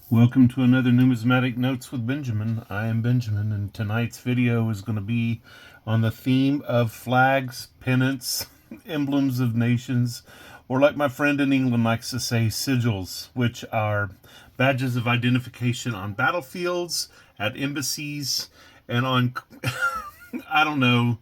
Welcome to another Numismatic Notes with Benjamin. I am Benjamin, and tonight's video is going to be on the theme of flags, pennants, emblems of nations, or like my friend in England likes to say, sigils, which are badges of identification on battlefields, at embassies, and on, I don't know,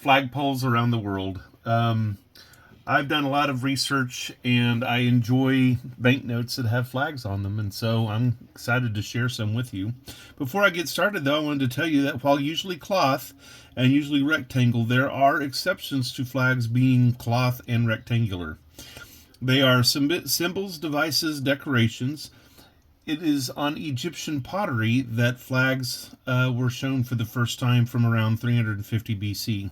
flagpoles around the world. I've done a lot of research and I enjoy banknotes that have flags on them, and so I'm excited to share some with you. Before I get started, though, I wanted to tell you that while usually cloth and usually rectangle, there are exceptions to flags being cloth and rectangular. They are symbols, devices, decorations. It is on Egyptian pottery that flags were shown for the first time from around 350 BC.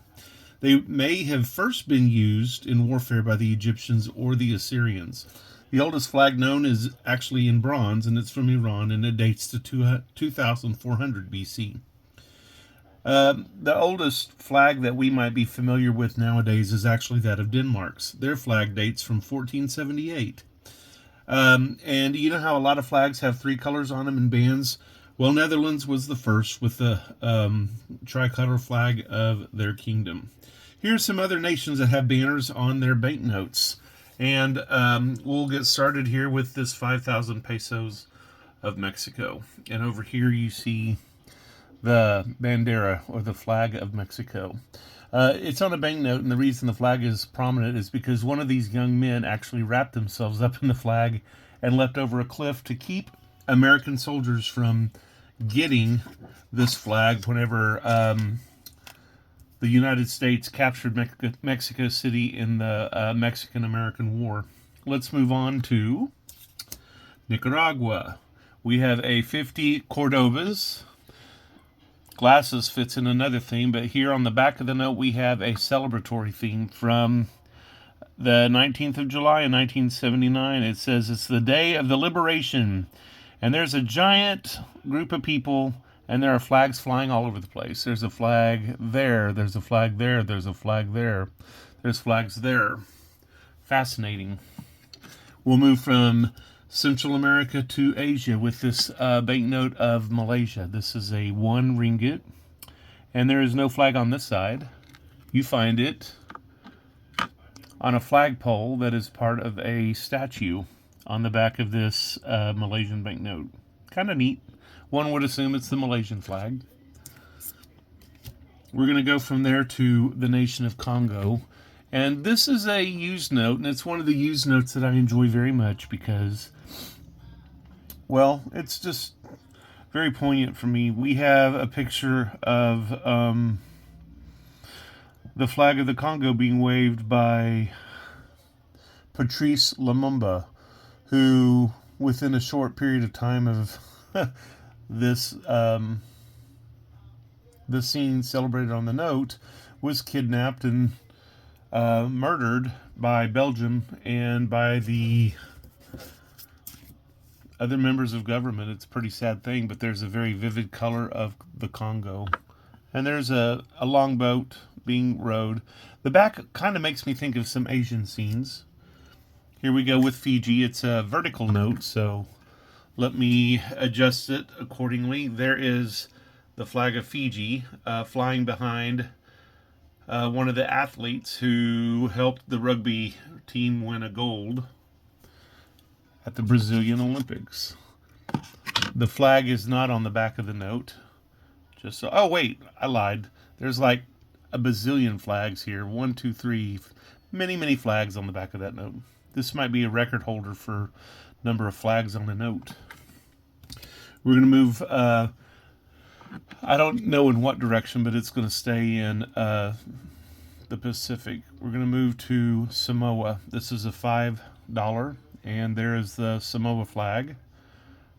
They may have first been used in warfare by the Egyptians or the Assyrians. The oldest flag known is actually in bronze, and it's from Iran, and it dates to 2400 BC. The oldest flag that we might be familiar with nowadays is actually that of Denmark's. Their flag dates from 1478. And you know how a lot of flags have three colors on them in bands? Well, Netherlands was the first with the tricolor flag of their kingdom. Here's some other nations that have banners on their banknotes. And we'll get started here with this 5,000 pesos of Mexico. And over here you see the bandera, or the flag of Mexico. It's on a banknote, and the reason the flag is prominent is because one of these young men actually wrapped themselves up in the flag and leapt over a cliff to keep American soldiers from getting this flag whenever the United States captured Mexico City in the Mexican-American War. Let's move on to Nicaragua. We have a 50 Cordobas. Glasses fits in another theme, but here on the back of the note we have a celebratory theme from the 19th of July in 1979. It says it's the day of the liberation, and there's a giant group of people, and there are flags flying all over the place. There's a flag there, there's a flag there, there's a flag there, there's flags there. Fascinating. We'll move from Central America to Asia with this banknote of Malaysia. This is a 1 ringgit, and there is no flag on this side. You find it on a flagpole that is part of a statue on the back of this Malaysian banknote. Kind of neat. One would assume it's the Malaysian flag. We're going to go from there to the nation of Congo. And this is a used note, and it's one of the used notes that I enjoy very much because, well, it's just very poignant for me. We have a picture of the flag of the Congo being waved by Patrice Lumumba, who, within a short period of time of this the scene celebrated on the note, was kidnapped and murdered by Belgium and by the other members of government. It's a pretty sad thing, but there's a very vivid color of the Congo. And there's a longboat being rowed. The back kind of makes me think of some Asian scenes. Here we go with Fiji. It's a vertical note, so let me adjust it accordingly. There is the flag of Fiji flying behind one of the athletes who helped the rugby team win a gold at the Brazilian Olympics. The flag is not on the back of the note. Just so, oh wait, I lied. There's like a bazillion flags here. 1, 2, 3, many flags on the back of that note. This might be a record holder for number of flags on a note. We're going to move, I don't know in what direction, but it's going to stay in the Pacific. We're going to move to Samoa. This is a $5, and there is the Samoa flag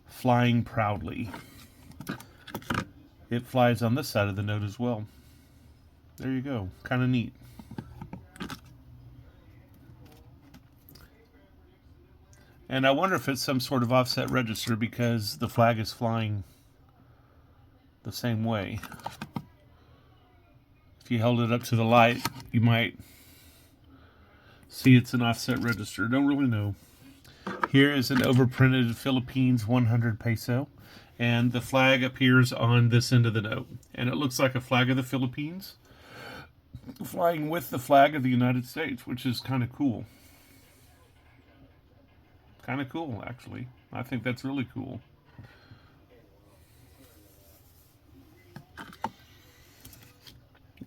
flying proudly. It flies on this side of the note as well. There you go. Kind of neat. And I wonder if it's some sort of offset register because the flag is flying the same way. If you held it up to the light, you might see it's an offset register. Don't really know. Here is an overprinted Philippines 100 peso, and the flag appears on this end of the note. And it looks like a flag of the Philippines flying with the flag of the United States, which is kind of cool. Kind of cool, actually. I think that's really cool.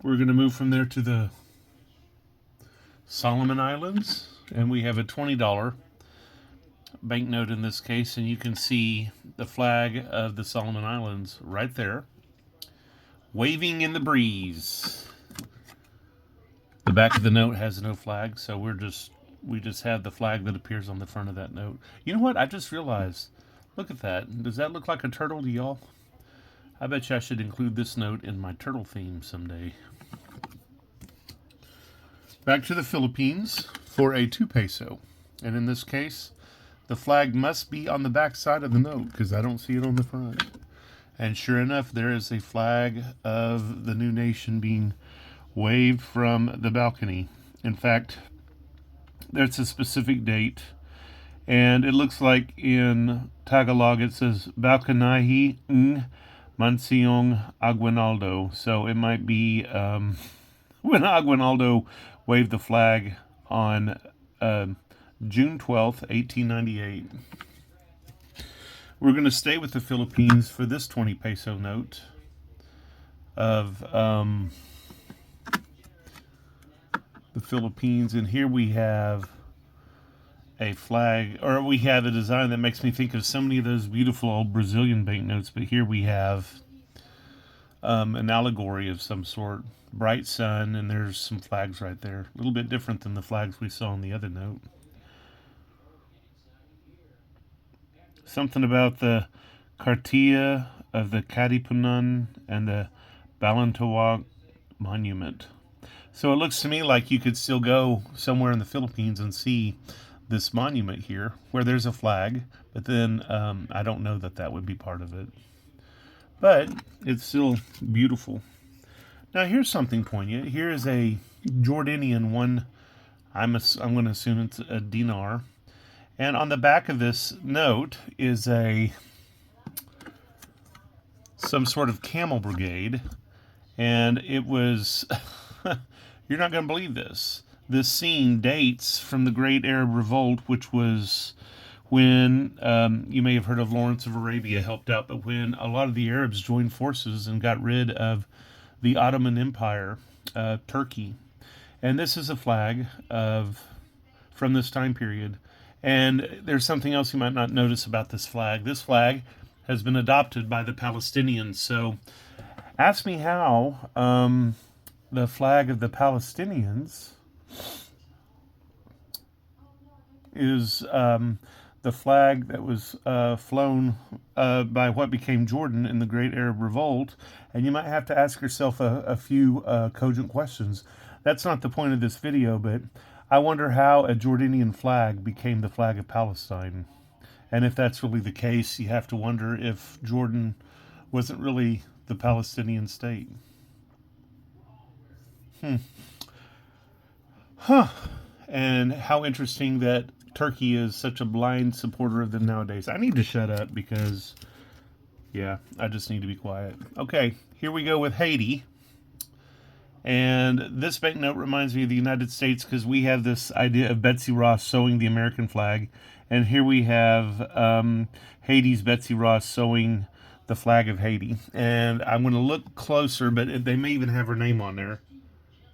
We're going to move from there to the Solomon Islands, and we have a $20 banknote in this case, and you can see the flag of the Solomon Islands right there, waving in the breeze. The back of the note has no flag, so we just have the flag that appears on the front of that note. You know what? I just realized. Look at that. Does that look like a turtle to y'all? I bet you I should include this note in my turtle theme someday. Back to the Philippines for a 2 peso. And in this case, the flag must be on the back side of the note because I don't see it on the front. And sure enough, there is a flag of the new nation being waved from the balcony. In fact, there's a specific date, and it looks like in Tagalog it says Balcanahi ng Mansiong Aguinaldo. So it might be when Aguinaldo waved the flag on June 12th, 1898. We're going to stay with the Philippines for this 20 peso note of the Philippines, and here we have a flag, or we have a design that makes me think of so many of those beautiful old Brazilian banknotes, but here we have an allegory of some sort, bright sun, and there's some flags right there, a little bit different than the flags we saw on the other note. Something about the Cartia of the Katipunan and the Balintawak Monument. So it looks to me like you could still go somewhere in the Philippines and see this monument here where there's a flag, but then I don't know that that would be part of it. But it's still beautiful. Now here's something poignant. Here is a Jordanian one. I'm going to assume it's a dinar. And on the back of this note is some sort of camel brigade, and it was you're not going to believe this. This scene dates from the Great Arab Revolt, which was when, you may have heard of Lawrence of Arabia helped out, but when a lot of the Arabs joined forces and got rid of the Ottoman Empire, Turkey. And this is a flag from this time period. And there's something else you might not notice about this flag. This flag has been adopted by the Palestinians. So ask me how the flag of the Palestinians is the flag that was flown by what became Jordan in the Great Arab Revolt. And you might have to ask yourself a few cogent questions. That's not the point of this video, but I wonder how a Jordanian flag became the flag of Palestine. And if that's really the case, you have to wonder if Jordan wasn't really the Palestinian state. And how interesting that Turkey is such a blind supporter of them nowadays. I need to shut up because, yeah, I just need to be quiet. Okay, here we go with Haiti. And this banknote reminds me of the United States because we have this idea of Betsy Ross sewing the American flag. And here we have Haiti's Betsy Ross sewing the flag of Haiti. And I'm going to look closer, but they may even have her name on there.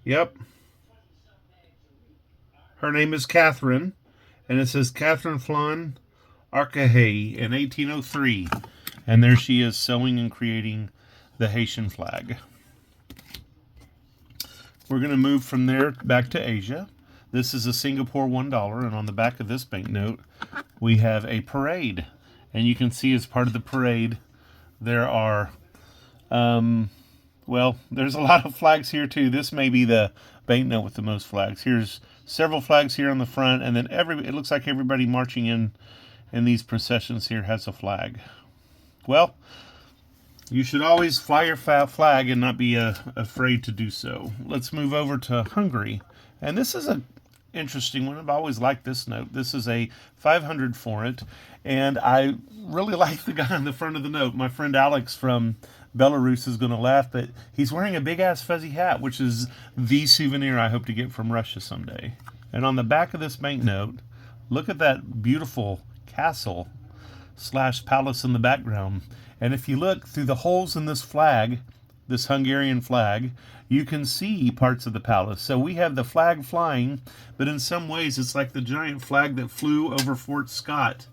Yep. Her name is Catherine. And it says Catherine Flan Arcahaye in 1803. And there she is sewing and creating the Haitian flag. We're going to move from there back to Asia. This is a Singapore $1, and on the back of this banknote, we have a parade. And you can see as part of the parade, there are, well, there's a lot of flags here too. This may be the banknote with the most flags. Here's several flags here on the front, and then it looks like everybody marching in these processions here has a flag. Well, you should always fly your flag and not be afraid to do so. Let's move over to Hungary. And this is interesting one. I've always liked this note. This is a 500 forint, and I really like the guy on the front of the note. My friend Alex from Belarus is going to laugh, but he's wearing a big-ass fuzzy hat, which is the souvenir I hope to get from Russia someday. And on the back of this banknote, look at that beautiful castle / palace in the background. And if you look through the holes in this flag, this Hungarian flag, you can see parts of the palace. So we have the flag flying, but in some ways it's like the giant flag that flew over Fort Scott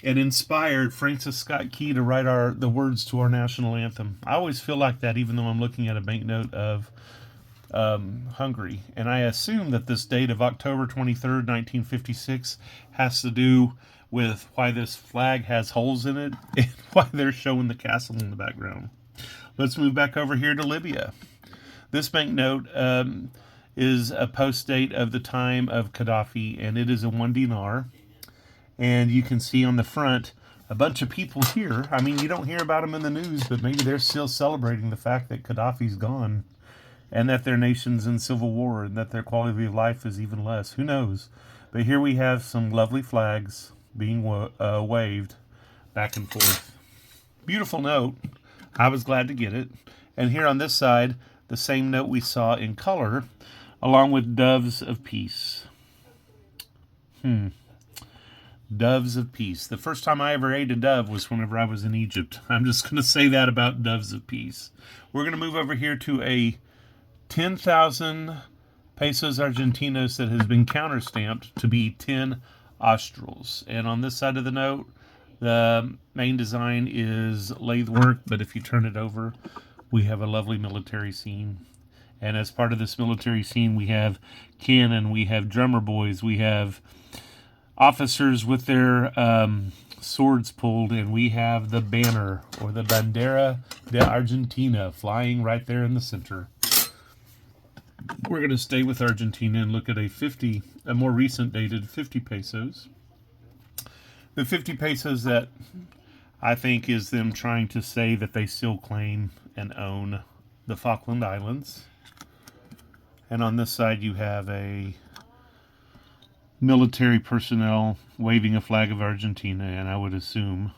and inspired Francis Scott Key to write the words to our national anthem. I always feel like that, even though I'm looking at a banknote of Hungary. And I assume that this date of October 23rd, 1956 has to do with why this flag has holes in it and why they're showing the castle in the background. Let's move back over here to Libya. This banknote is a post date of the time of Gaddafi, and it is a 1 dinar. And you can see on the front a bunch of people here. I mean, you don't hear about them in the news, but maybe they're still celebrating the fact that Gaddafi's gone and that their nation's in civil war and that their quality of life is even less. Who knows? But here we have some lovely flags being waved back and forth. Beautiful note. I was glad to get it. And here on this side, the same note we saw in color, along with doves of peace. Doves of peace. The first time I ever ate a dove was whenever I was in Egypt. I'm just going to say that about doves of peace. We're going to move over here to a 10,000 pesos argentinos that has been counterstamped to be 10 australs. And on this side of the note, the main design is lathe work, but if you turn it over, we have a lovely military scene. And as part of this military scene, we have cannon, we have drummer boys, we have officers with their swords pulled, and we have the banner, or the Bandera de Argentina, flying right there in the center. We're going to stay with Argentina and look at a more recent dated 50 pesos. The 50 pesos that I think is them trying to say that they still claim and own the Falkland Islands. And on this side you have a military personnel waving a flag of Argentina, and I would assume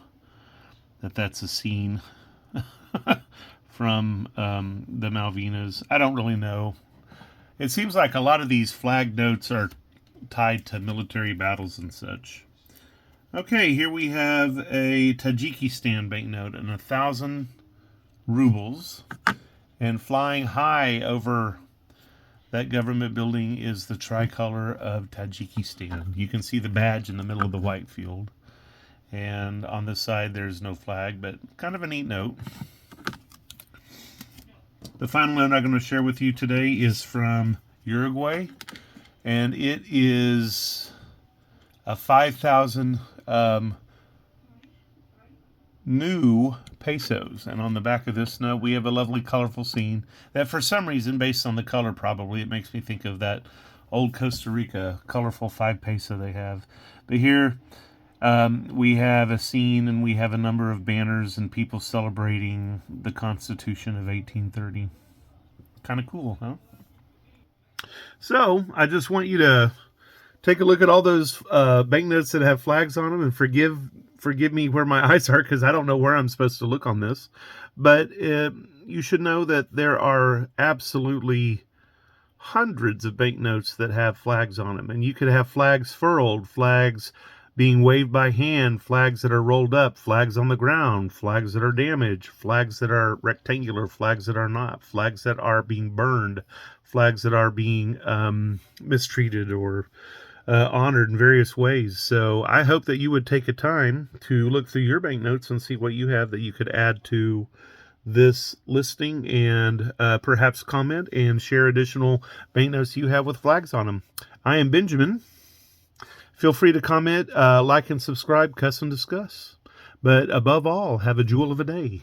that that's a scene from the Malvinas. I don't really know. It seems like a lot of these flag notes are tied to military battles and such. Okay, here we have a Tajikistan banknote and 1,000 rubles. And flying high over that government building is the tricolor of Tajikistan. You can see the badge in the middle of the white field. And on this side there's no flag, but kind of a neat note. The final note I'm going to share with you today is from Uruguay. And it is a 5,000 new pesos. And on the back of this note, we have a lovely colorful scene that for some reason, based on the color probably, it makes me think of that old Costa Rica colorful 5 peso they have. But here we have a scene, and we have a number of banners and people celebrating the Constitution of 1830. Kind of cool, huh? So I just want you to take a look at all those banknotes that have flags on them, and forgive me where my eyes are, because I don't know where I'm supposed to look on this. But you should know that there are absolutely hundreds of banknotes that have flags on them. And you could have flags furled, flags being waved by hand, flags that are rolled up, flags on the ground, flags that are damaged, flags that are rectangular, flags that are not, flags that are being burned, flags that are being mistreated or honored in various ways. So I hope that you would take a time to look through your banknotes and see what you have that you could add to this listing, and perhaps comment and share additional banknotes you have with flags on them. I am Benjamin. Feel free to comment, like, and subscribe, cuss, and discuss. But above all, have a jewel of a day.